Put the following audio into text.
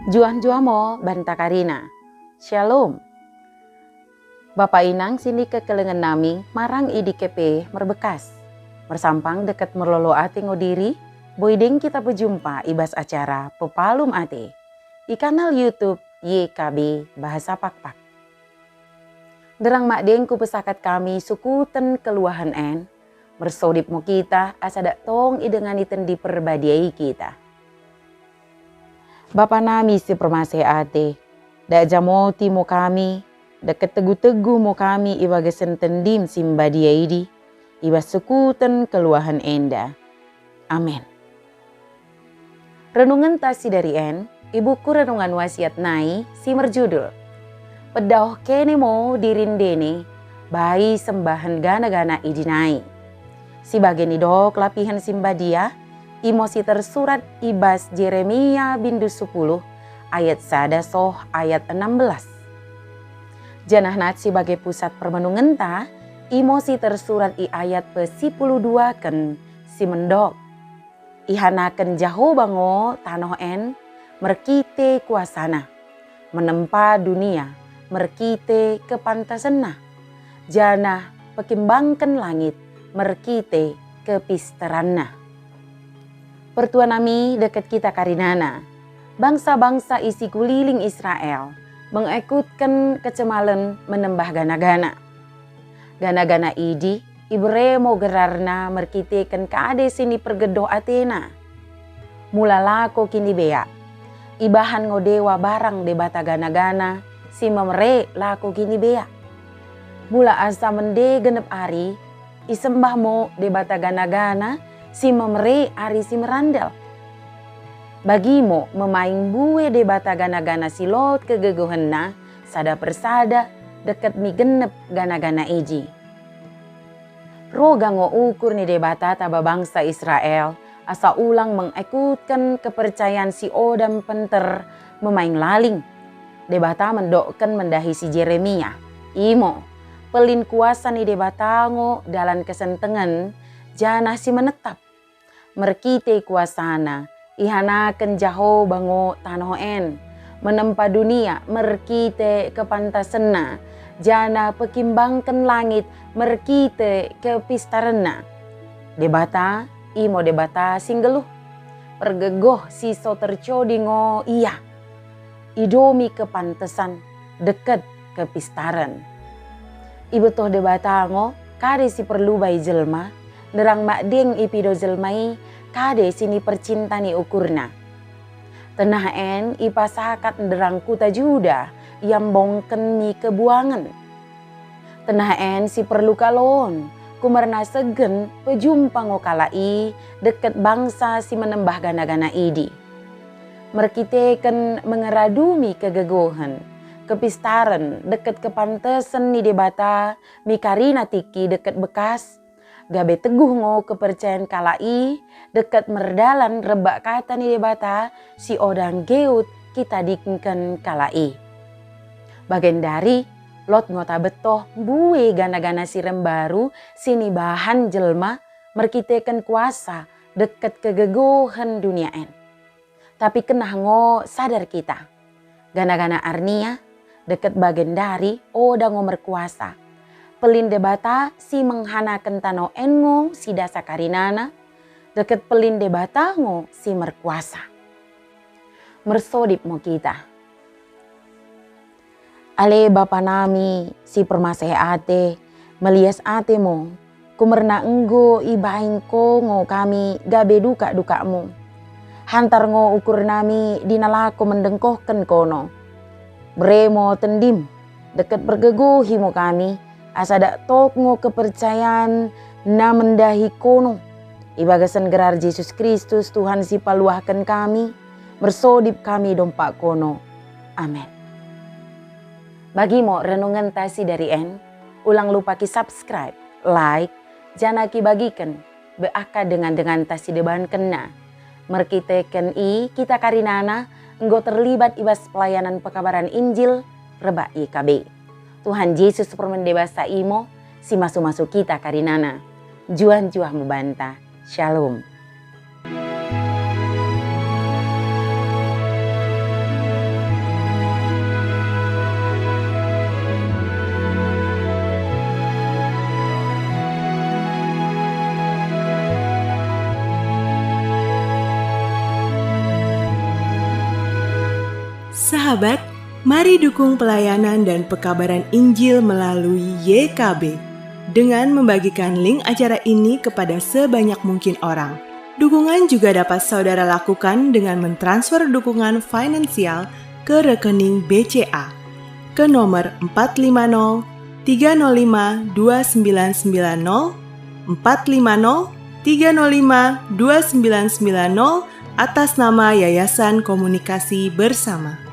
Juan-juamo banta Karina. Shalom. Bapak inang sini kekelengan nami marang idikepe merbekas. Mersampang dekat merlolo ate ngodiri, boydeng kita berjumpa ibas acara Pepalum Ate di kanal YouTube YKB Bahasa Pakpak. Derang makdeng ku pesakat kami sukuten keluahan en, mersodip mo kita asadak tong idengani tendi perbadiai kita. Bapa nami si permasih ate, dak jamoti mo kami, dak ketegu-tegu mo kami ibaga sentendim simbadiai di, iba sukuten keluahan enda. Amin. Renungan tasi dari en, ibuku renungan wasiat nai si merjudul Pedaoh kene mo dirindene, bayi sembahan gana-gana idinai. Si bagian idok lapihan simbadia, imosi tersurat ibas Jeremia bindu 10 ayat sada soh ayat 16. Janah nat sebagai pusat permenungan ta, imosi tersurat i ayat pe-12 ken si mendok. Ihanaken jaho bango tanoh en, merkite kuasana, menempa dunia, merkite kepantasena, jana pekimbangkan langit, merkite kepisteranna. Pertua nami dekat kita karinana, bangsa-bangsa isi kuliling Israel mengikutkan kecemalan menembah gana-gana. Gana-gana idi ibremo gerarna merkitekan kade sini pergedoh Athena. Mulalako kini bea, ibahan ngodewa barang debata gana-gana si memere lako kini bea. Mula asa mende genep ari, isembah mo debata gana-gana si memere ari si merandal. Bagimo memaing bue debata gana-gana si lot kegegohenna sada persada deket mi genep gana-gana iji. Roga ngo ukur ni debata taba bangsa Israel asa ulang mengikutkan kepercayaan si odam penter memaing laling. Debata mendokkan mendahi si Jeremia. Imo pelin kuasa ni debata ngo dalam kesentengan jana si menetap. Merkite kuasana, ihanaken jaho bango tanoen, menempa dunia, merkite kepantasena, jana pekimbangkan langit, merkite kepistarena. Debata, imo debata singgeluh, pergegoh siso tercodi ngo iya, idomi kepantesan, deket kepistaran. Ibu toh debata ngo, kade si perlu bai jelma, derang makdeng ipido jelmai, kade sini percintani ukurna. Tenah en ipasakat derang kuta juda yang bongken mi kebuangan. Tenah en si perlu kalon kumerna segen pejumpa ngokalai deket bangsa si menembah gana-gana idi. Merkiteken mengeradumi kegegohan, kepistaran deket kepantesan ni debata mi karina tiki deket bekas. Gabe teguh ngo kepercayaan kalai dekat merdalan rebak kata ni debata si odang geut kita dikengken kalai. Bagian dari lot ngota betoh bue gana-gana si rembaru sini bahan jelma merkiteken kuasa dekat kegegohan dunia en. Tapi kenah ngo sadar kita gana-gana arnia dekat bagian dari odang ngo merkuasa. Pelin debata si menghanakan tano engo si dasa karinana, deket pelin debata ngo si merkuasa. Mersodip mo kita. Ale bapa nami si permasih ate, melias ate mo, kumerna enggo ibaing ko ngo kami gabe duka mo. Hantar ngo ukur nami dinalako mendengkohken kono. Bremo tendim, deket bergegohi mo kami, asada tok ngo kepercayaan na mendahi kono. Ibagasan gerar Yesus Kristus Tuhan si paluahkan kami, bersodip kami dompak kono. Amin. Bagi mo renungan tasi dari en, ulang lupa ki subscribe, like, jana ki bagikan, beaka dengan tasi deban kena. Merkiteken i kita karinana, enggo terlibat ibas pelayanan pekabaran Injil, reba YKB. Tuhan Yesus permendebasa imo, si masu-masu kita karinana. Juan-juah membanta. Shalom. Sahabat, mari dukung pelayanan dan pekabaran Injil melalui YKB dengan membagikan link acara ini kepada sebanyak mungkin orang. Dukungan juga dapat saudara lakukan dengan mentransfer dukungan finansial ke rekening BCA ke nomor 450 305 2990 450 305 2990 atas nama Yayasan Komunikasi Bersama.